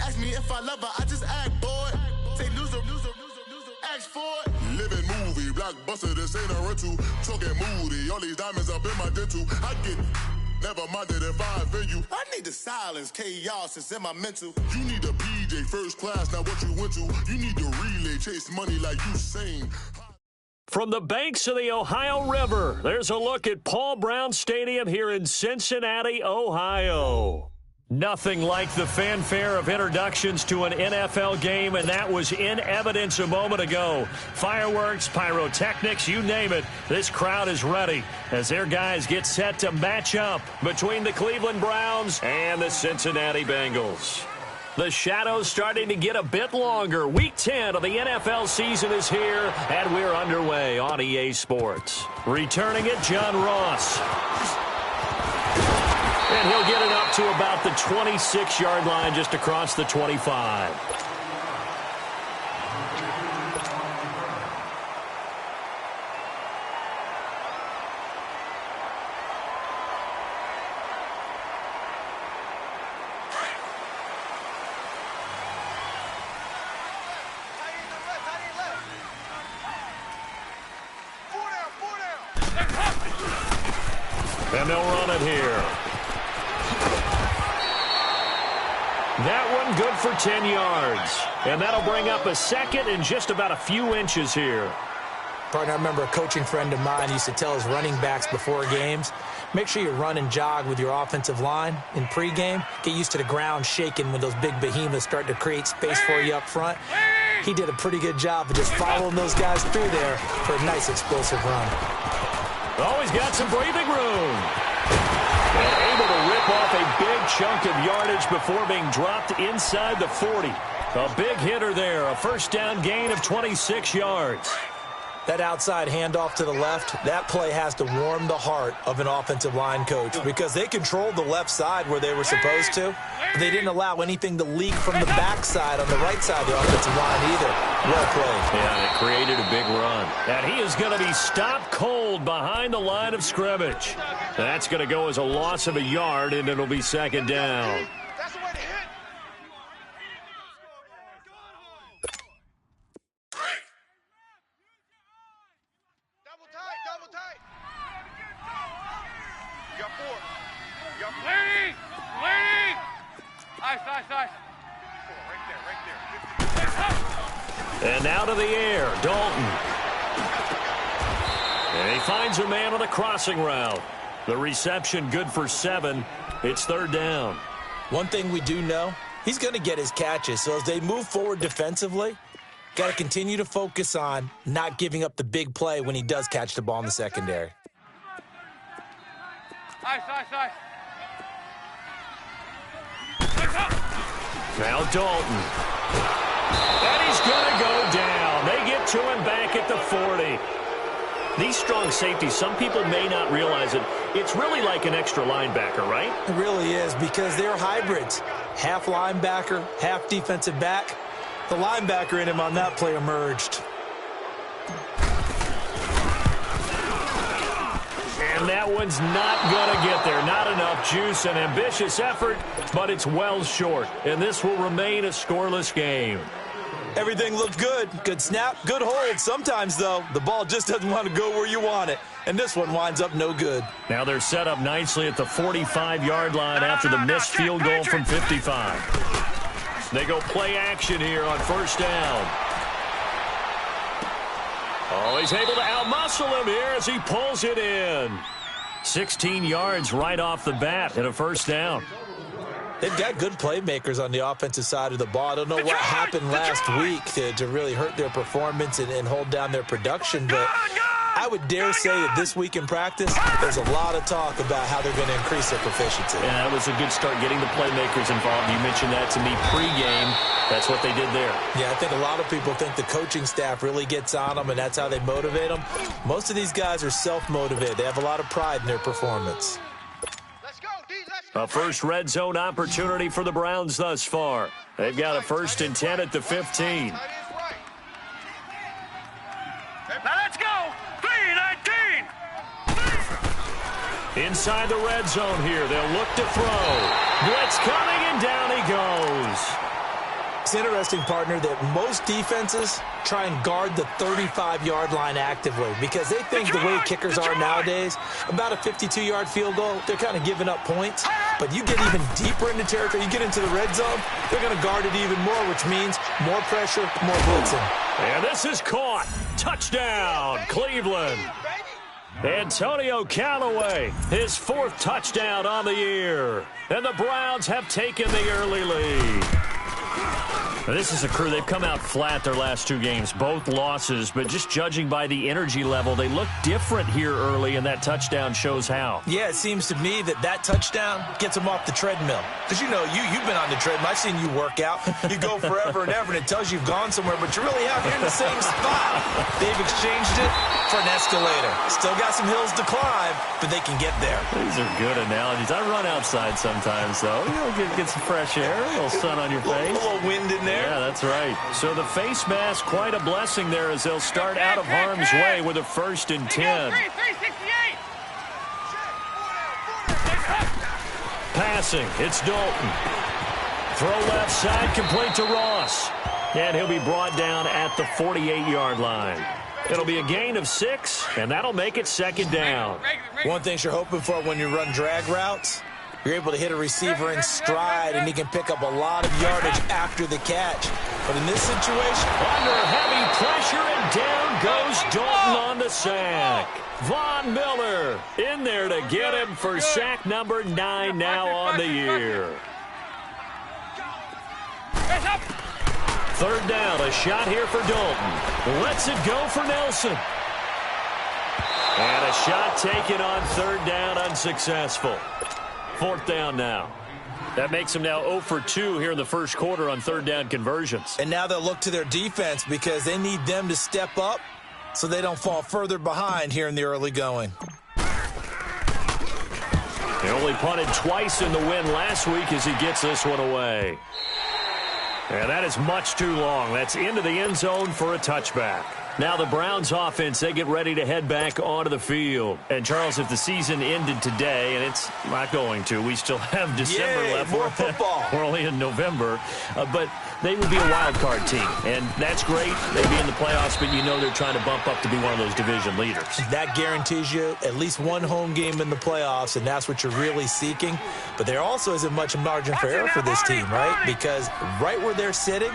ask me if I love her, I just act bored. Say loser, ask for it. Living movie, blockbuster, this ain't a rental. Talking moody, all these diamonds up in my dental. I get never minded if I offend you. I need the silence, chaos is in my mental. You need a PJ, first class, not what you went to. You need to relay, chase money like Usain. From the banks of the Ohio River, there's a look at Paul Brown Stadium here in Cincinnati, Ohio. Nothing like the fanfare of introductions to an NFL game, and that was in evidence a moment ago. Fireworks, pyrotechnics, you name it. This crowd is ready as their guys get set to match up between the Cleveland Browns and the Cincinnati Bengals. The shadow's starting to get a bit longer. Week 10 of the NFL season is here, and we're underway on EA Sports. Returning it, John Ross. And he'll get it up to about the 26-yard line, just across the 25. And they'll run it here. That one good for 10 yards. And that'll bring up a second and just about a few inches here. Partner, I remember a coaching friend of mine used to tell his running backs before games, make sure you run and jog with your offensive line in pregame. Get used to the ground shaking when those big behemoths start to create space for you up front. He did a pretty good job of just following those guys through there for a nice explosive run. Always got some breathing room. And able to rip off a big chunk of yardage before being dropped inside the 40. A big hitter there, a first down gain of 26 yards. That outside handoff to the left, that play has to warm the heart of an offensive line coach because they controlled the left side where they were supposed to. But they didn't allow anything to leak from the backside on the right side of the offensive line either. Well played. Yeah, and it created a big run. And he is going to be stopped cold behind the line of scrimmage. That's going to go as a loss of a yard, and it'll be second down. And now to the air, Dalton. And he finds a man on a crossing route. The reception good for 7. It's third down. One thing we do know, he's going to get his catches. So as they move forward defensively, got to continue to focus on not giving up the big play when he does catch the ball in the secondary. Now Dalton. And he's going to go down. They get to him back at the 40. These strong safeties, some people may not realize it. It's really like an extra linebacker, right? It really is because they're hybrids. Half linebacker, half defensive back. The linebacker in him on that play emerged. And that one's not going to get there. Not enough juice, an ambitious effort, but it's well short. And this will remain a scoreless game. Everything looked good. Good snap, good hold. Sometimes, though, the ball just doesn't want to go where you want it. And this one winds up no good. Now they're set up nicely at the 45-yard line after the missed field goal from 55. They go play action here on first down. Oh, he's able to outmuscle him here as he pulls it in. 16 yards right off the bat and a first down. They've got good playmakers on the offensive side of the ball. I don't know what happened last week to really hurt their performance and hold down their production, but I would dare say that this week in practice, there's a lot of talk about how they're going to increase their proficiency. Yeah, that was a good start getting the playmakers involved. You mentioned that to me pregame. That's what they did there. Yeah, I think a lot of people think the coaching staff really gets on them, and that's how they motivate them. Most of these guys are self-motivated. They have a lot of pride in their performance. A first red zone opportunity for the Browns thus far. They've got a 1st and 10 at the 15. Now let's go. 3-19. Inside the red zone here. They'll look to throw. Blitz coming, and down he goes. It's interesting, partner, that most defenses try and guard the 35-yard line actively because they think the way kickers are nowadays, about a 52-yard field goal, they're kind of giving up points. But you get even deeper into territory, you get into the red zone, they're going to guard it even more, which means more pressure, more blitzing. And this is caught. Touchdown, Cleveland. Antonio Callaway, his 4th touchdown on the year. And the Browns have taken the early lead. This is a crew, they've come out flat their last 2 games, both losses, but just judging by the energy level, they look different here early, and that touchdown shows how. Yeah, it seems to me that touchdown gets them off the treadmill. Because, you know, you've been on the treadmill. I've seen you work out. You go forever and ever, and it tells you you've gone somewhere, but you're really out here in the same spot. They've exchanged it for an escalator. Still got some hills to climb, but they can get there. These are good analogies. I run outside sometimes, though. You know, get some fresh air, a little sun on your face. A little wind in there. Yeah, that's right. So the face mask, quite a blessing there as they'll start out of harm's way with a 1st and 10. 368. Passing, it's Dalton. Throw left side, complete to Ross. And he'll be brought down at the 48-yard line. It'll be a gain of 6, and that'll make it 2nd down. One thing you're hoping for when you run drag routes, you're able to hit a receiver in stride, and he can pick up a lot of yardage after the catch. But in this situation, under heavy pressure, and down goes Dalton on the sack. Von Miller in there to get him for sack number 9 now on the year. 3rd down, a shot here for Dalton. Lets it go for Nelson. And a shot taken on 3rd down, unsuccessful. 4th down now. That makes him now 0 for 2 here in the first quarter on 3rd down conversions. And now they'll look to their defense because they need them to step up so they don't fall further behind here in the early going. They only punted twice in the win last week as he gets this one away. And that is much too long. That's into the end zone for a touchback. Now the Browns offense, they get ready to head back onto the field. And, Charles, if the season ended today, and it's not going to, we still have December left. More football. We're only in November. But they would be a wild card team. And that's great. They'd be in the playoffs, but you know they're trying to bump up to be one of those division leaders. That guarantees you at least one home game in the playoffs, and that's what you're really seeking. But there also isn't much margin for error for this team, right? Because right where they're sitting,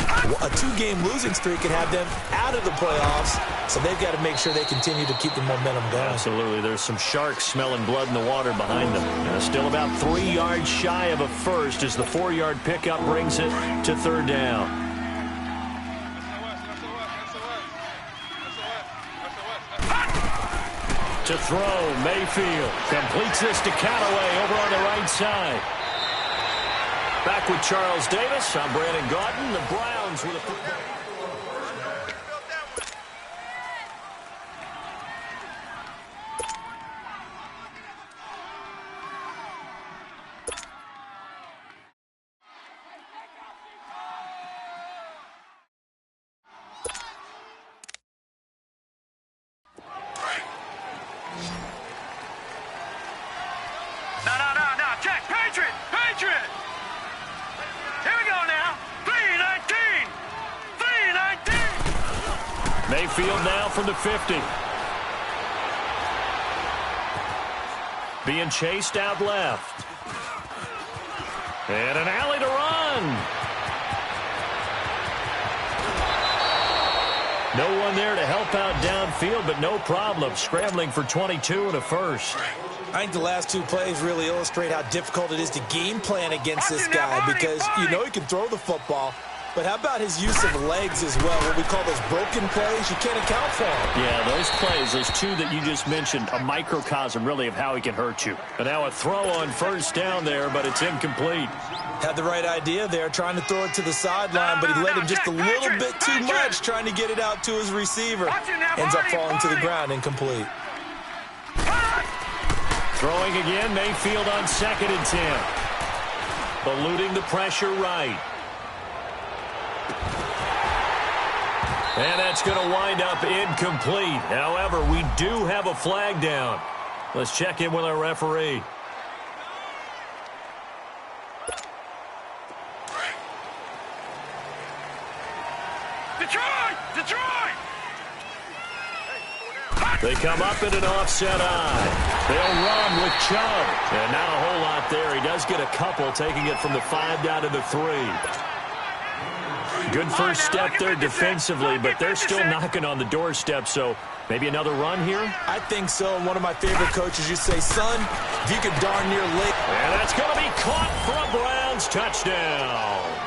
a 2-game losing streak can have them out of the playoffs, so they've got to make sure they continue to keep the momentum going. Absolutely. There's some sharks smelling blood in the water behind them. Still about 3 yards shy of a first as the 4-yard pickup brings it to 3rd down. To throw, Mayfield completes this to Callaway over on the right side. Back with Charles Davis. I'm Brandon Gauton. The Browns with a football. No. Check. Patriot. Here we go now. 319. Mayfield now from the 50. Being chased out left. And an alley to run. No one there to help out downfield, but no problem. Scrambling for 22 and a first. I think the last 2 plays really illustrate how difficult it is to game plan against this guy because you know he can throw the football, but how about his use of legs as well? What we call those broken plays, you can't account for them. Yeah, those plays, those 2 that you just mentioned, a microcosm really of how he can hurt you. And now a throw on 1st down there, but it's incomplete. Had the right idea there, trying to throw it to the sideline, but he let him just a little bit too much trying to get it out to his receiver. Ends up falling to the ground, incomplete. Throwing again, Mayfield on 2nd and 10. Eluding the pressure right. And that's going to wind up incomplete. However, we do have a flag down. Let's check in with our referee. Detroit! Detroit! They come up in an offset eye. They'll run with Chubb. And not a whole lot there. He does get a couple, taking it from the 5 down to the 3. Good first step there defensively, but they're still knocking on the doorstep, so maybe another run here? I think so. And one of my favorite coaches used to say, son, if you could darn near lick. And that's going to be caught for a Browns touchdown.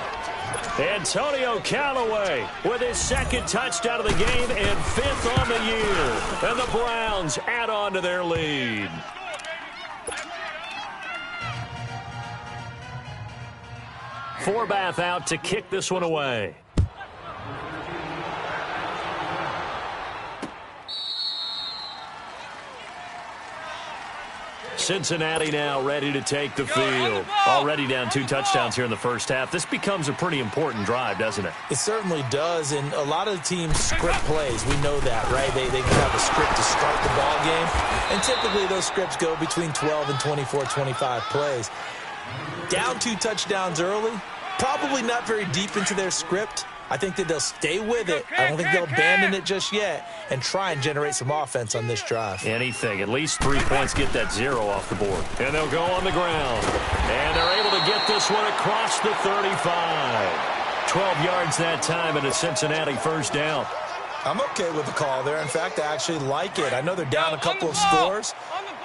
Antonio Callaway with his 2nd touchdown of the game and 5th on the year. And the Browns add on to their lead. Forbath out to kick this one away. Cincinnati now ready to take the field. Already down 2 touchdowns here in the first half. This becomes a pretty important drive, doesn't it? It certainly does, and a lot of the teams script plays. We know that, right? They can have a script to start the ball game, and typically those scripts go between 12 and 24, 25 plays. Down 2 touchdowns early, probably not very deep into their script. I think that they'll stay with it. I don't think they'll abandon it just yet and try and generate some offense on this drive. Anything. At least 3 points, get that 0 off the board. And they'll go on the ground. And they're able to get this one across the 35. 12 yards that time and a Cincinnati first down. I'm okay with the call there. In fact, I actually like it. I know they're down a couple of scores,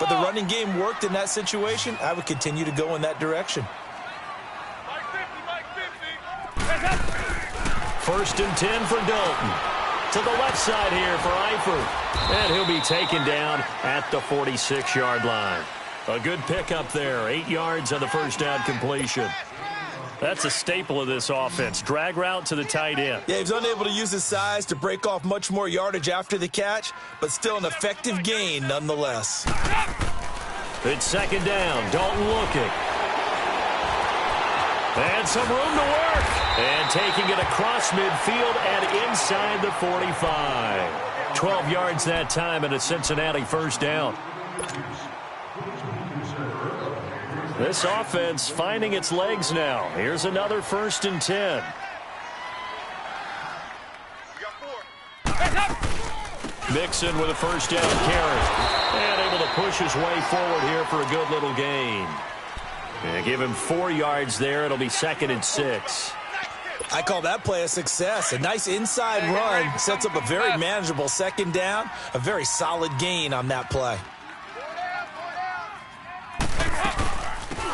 but the running game worked in that situation. I would continue to go in that direction. 1st and 10 for Dalton. To the left side here for Eifert. And he'll be taken down at the 46-yard line. A good pickup there. 8 yards on the first down completion. That's a staple of this offense. Drag route to the tight end. Yeah, he was unable to use his size to break off much more yardage after the catch, but still an effective gain nonetheless. It's 2nd down. Dalton looking. And some room to work. And taking it across midfield and inside the 45. 12 yards that time and a Cincinnati first down. This offense finding its legs now. Here's another 1st and 10. Mixon with a first down carry. And able to push his way forward here for a good little gain. And give him 4 yards there. It'll be 2nd and 6. I call that play a success. A nice inside run sets up a very manageable 2nd down. A very solid gain on that play.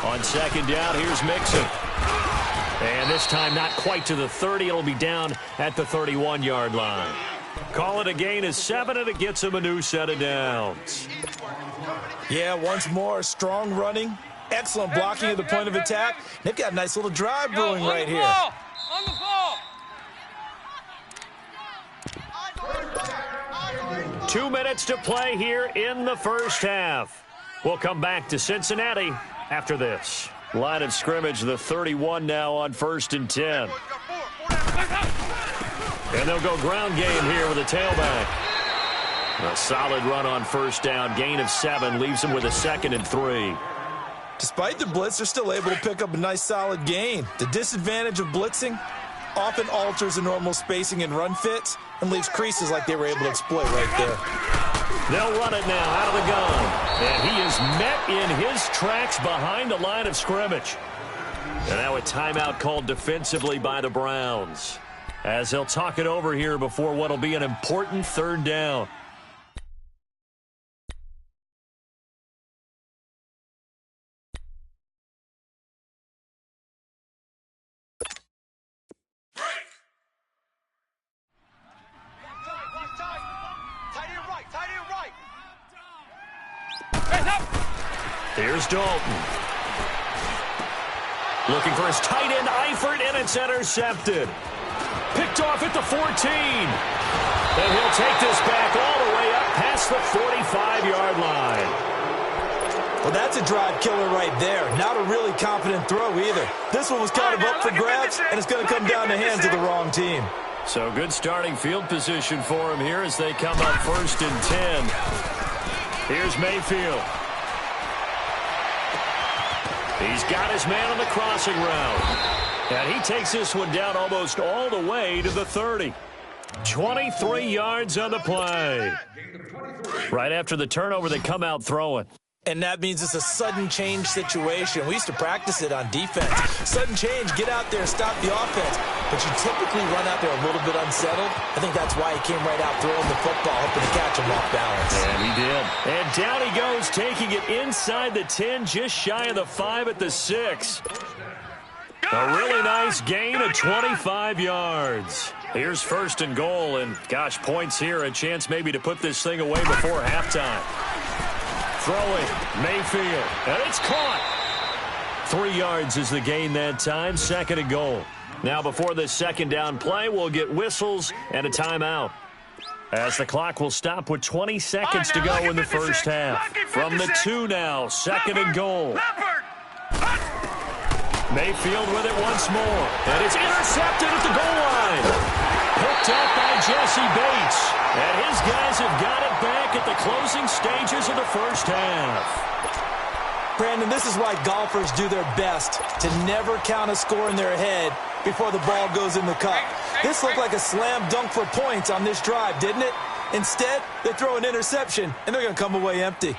On 2nd down, here's Mixon. And this time not quite to the 30. It'll be down at the 31-yard line. Call it a gain of 7, and it gets him a new set of downs. Yeah, once more, strong running. Excellent blocking at the point of attack. They've got a nice little drive brewing right here. On the ball! 2 minutes to play here in the first half. We'll come back to Cincinnati after this. Line of scrimmage, the 31 now on 1st and 10. And they'll go ground game here with a tailback. A solid run on first down. Gain of 7 leaves them with a 2nd and 3. Despite the blitz, they're still able to pick up a nice solid gain. The disadvantage of blitzing often alters the normal spacing and run fits and leaves creases like they were able to exploit right there. They'll run it now out of the gun. And he is met in his tracks behind the line of scrimmage. And now a timeout called defensively by the Browns, as they'll talk it over here before what will be an important 3rd down. Here's Dalton. Looking for his tight end, Eifert, and it's intercepted. Picked off at the 14. And he'll take this back all the way up past the 45-yard line. Well, that's a drive killer right there. Not a really confident throw either. This one was kind of up for grabs, and it's going to come down the hands of the wrong team. So good starting field position for him here as they come up 1st and 10. Here's Mayfield. He's got his man on the crossing route. And he takes this one down almost all the way to the 30. 23 yards on the play. Right after the turnover, they come out throwing. And that means it's a sudden change situation. We used to practice it on defense. Sudden change, get out there, stop the offense. But you typically run out there a little bit unsettled. I think that's why he came right out throwing the football, hoping to catch him off balance. And he did. And down he goes, taking it inside the 10, just shy of the 5 at the 6. A really nice gain of 25 yards. Here's 1st and goal, and gosh, points here, a chance maybe to put this thing away before halftime. Throwing, Mayfield, and it's caught. 3 yards is the gain that time, 2nd and goal. Now before this 2nd down play, we'll get whistles and a timeout, as the clock will stop with 20 seconds to go in the first half. From the 2 now, 2nd and goal. Mayfield with it once more, and it's intercepted at the goal line. Picked up by Jesse Bates, and his guys have got it back at the closing stages of the first half. Brandon, this is why golfers do their best to never count a score in their head before the ball goes in the cup. This looked like a slam dunk for points on this drive, didn't it? Instead, they throw an interception, and they're going to come away empty.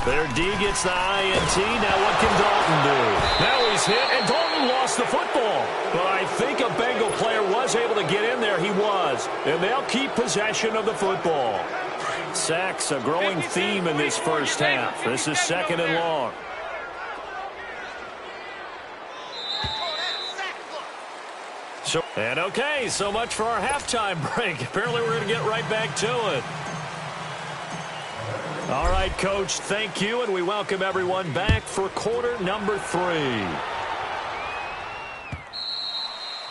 Their D gets the INT. Now what can Dalton do? Now he's hit, and Dalton lost the football. But I think a Bengal player was able to get in there. He was. And they'll keep possession of the football. Sacks, a growing theme in this first half. This is 2nd and long. So much for our halftime break. Apparently we're going to get right back to it. All right, Coach, thank you, and we welcome everyone back for quarter number 3.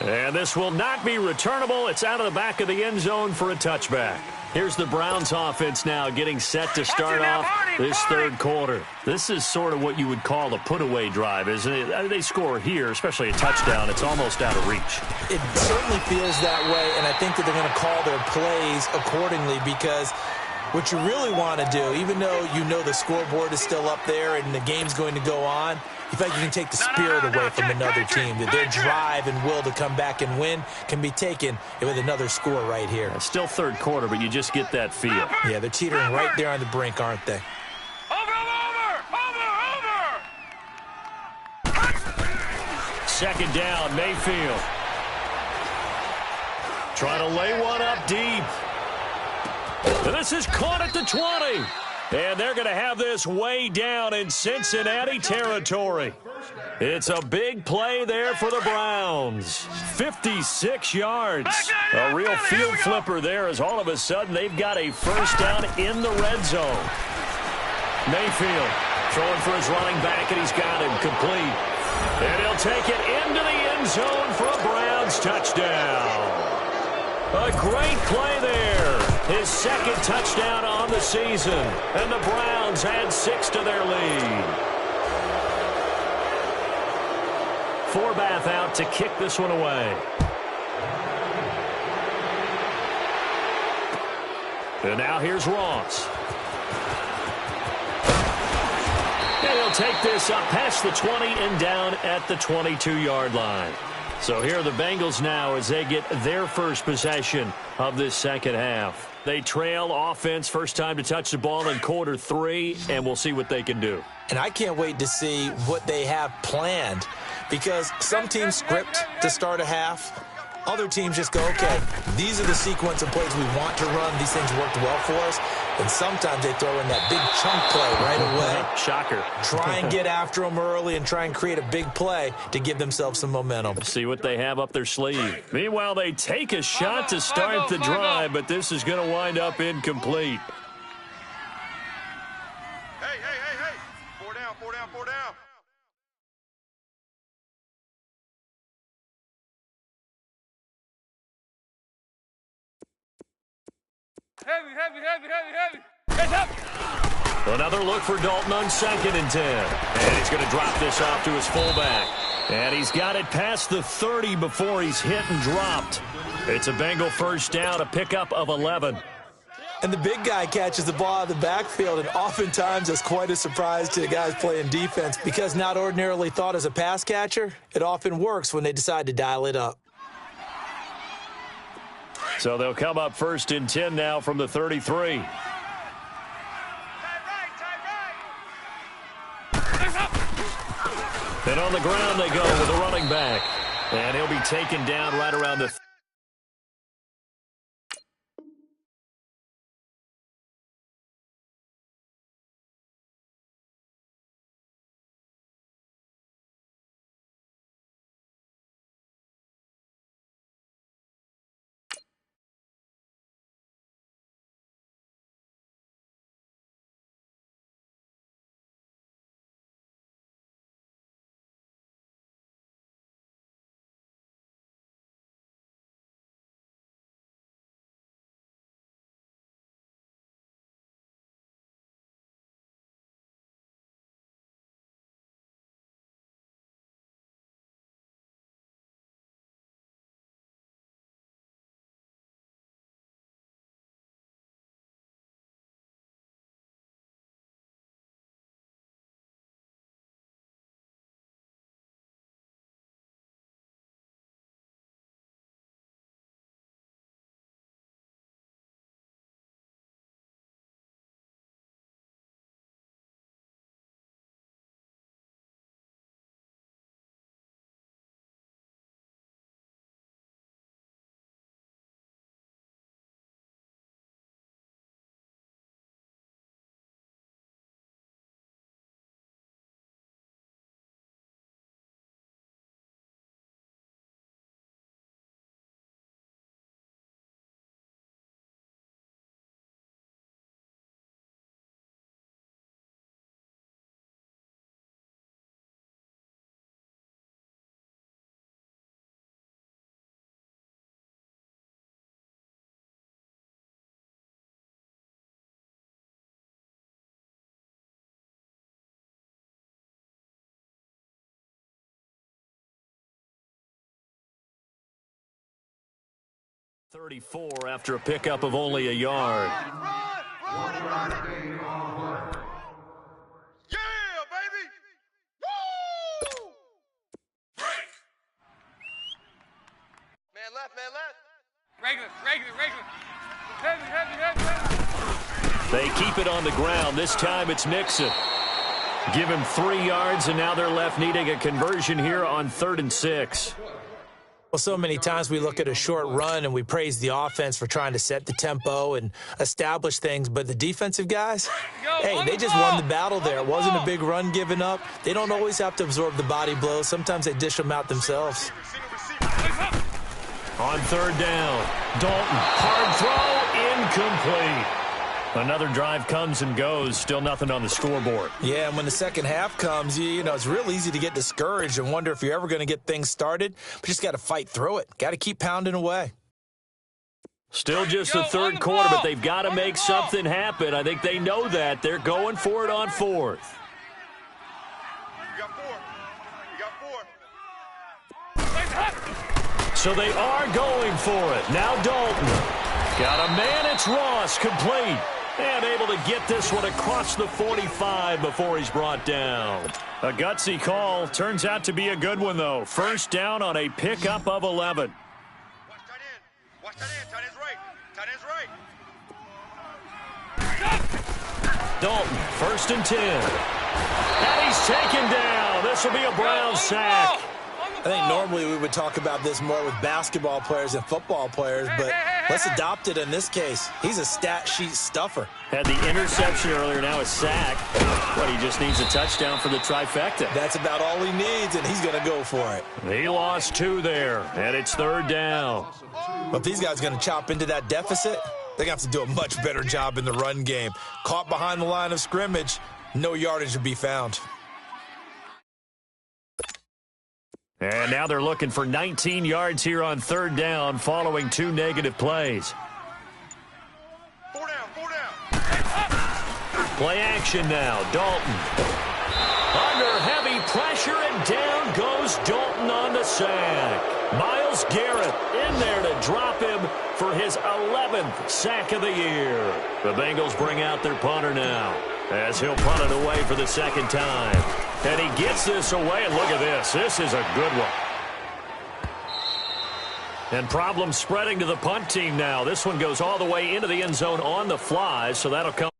And this will not be returnable. It's out of the back of the end zone for a touchback. Here's the Browns offense now getting set to start off this 3rd quarter. This is sort of what you would call a put-away drive, isn't it? They score here, especially a touchdown. It's almost out of reach. It certainly feels that way, and I think that they're going to call their plays accordingly, because what you really want to do, even though you know the scoreboard is still up there and the game's going to go on, you think you can take the spirit away from another team. That their drive and will to come back and win can be taken with another score right here. It's still 3rd quarter, but you just get that feel. Yeah, they're teetering right there on the brink, aren't they? Second down, Mayfield. Trying to lay one up deep. And this is caught at the 20. And they're going to have this way down in Cincinnati territory. It's a big play there for the Browns. 56 yards. A real field flipper there, as all of a sudden they've got a first down in the red zone. Mayfield throwing for his running back, and he's got him complete. And he'll take it into the end zone for a Browns touchdown. A great play there. His 2nd touchdown on the season. And the Browns add 6 to their lead. Forbath out to kick this one away. And now here's Ross. And he'll take this up past the 20 and down at the 22-yard line. So here are the Bengals now as they get their first possession of this 2nd half. They trail offense, first time to touch the ball in quarter 3, and we'll see what they can do. And I can't wait to see what they have planned, because some teams script to start a half. Other teams just go, okay, these are the sequence of plays we want to run. These things worked well for us. And sometimes they throw in that big chunk play right away. Shocker. Try and get after them early and try and create a big play to give themselves some momentum. See what they have up their sleeve. Meanwhile, they take a shot to start the drive, but this is going to wind up incomplete. Hey. 4 down. Heavy. Heads up. Another look for Dalton on 2nd and 10. And he's going to drop this off to his fullback. And he's got it past the 30 before he's hit and dropped. It's a Bengal first down, a pickup of 11. And the big guy catches the ball out of the backfield, and oftentimes it's quite a surprise to the guys playing defense, because not ordinarily thought as a pass catcher, it often works when they decide to dial it up. So they'll come up 1st and 10 now from the 33. And on the ground they go with a running back. And he'll be taken down right around the 34 after a pickup of only a yard. Run, yeah, baby! Woo! Break! Man left, man left. Heavy. They keep it on the ground. This time it's Mixon. Give him 3 yards, and now they're left needing a conversion here on 3rd and 6. Well, so many times we look at a short run and we praise the offense for trying to set the tempo and establish things, but the defensive guys, hey, they just won the battle there. It wasn't a big run given up. They don't always have to absorb the body blows. Sometimes they dish them out themselves. On 3rd down, Dalton, hard throw, incomplete. Another drive comes and goes, still nothing on the scoreboard. Yeah, and when the second half comes, you know, it's real easy to get discouraged and wonder if you're ever going to get things started. But you just got to fight through it. Got to keep pounding away. Still just the 3rd quarter, but they've got to make something happen. I think they know that. They're going for it on 4th. You got 4. So they are going for it. Now Dalton. Got a man, it's Ross, complete. And able to get this one across the 45 before he's brought down. A gutsy call. Turns out to be a good one, though. 1st down on a pickup of 11. Watch tight end. Watch tight end. Tight end's right. Tight end's right. Dalton, 1st and 10. And he's taken down. This will be a Brown sack. I think normally we would talk about this more with basketball players and football players, but let's adopt it in this case. He's a stat sheet stuffer. Had the interception earlier, now a sack. But he just needs a touchdown for the trifecta. That's about all he needs, and he's going to go for it. He lost 2 there, and it's 3rd down. But if these guys are going to chop into that deficit, they're going to have to do a much better job in the run game. Caught behind the line of scrimmage, no yardage to be found. And now they're looking for 19 yards here on 3rd down following 2 negative plays. 4 down, 4 down. Play action now. Dalton. Under heavy pressure, and down goes Dalton on the sack. Myles Garrett in there to drop him for his 11th sack of the year. The Bengals bring out their punter now as he'll punt it away for the 2nd time. And he gets this away, and look at this. This is a good one. And problems spreading to the punt team now. This one goes all the way into the end zone on the fly, so that'll come.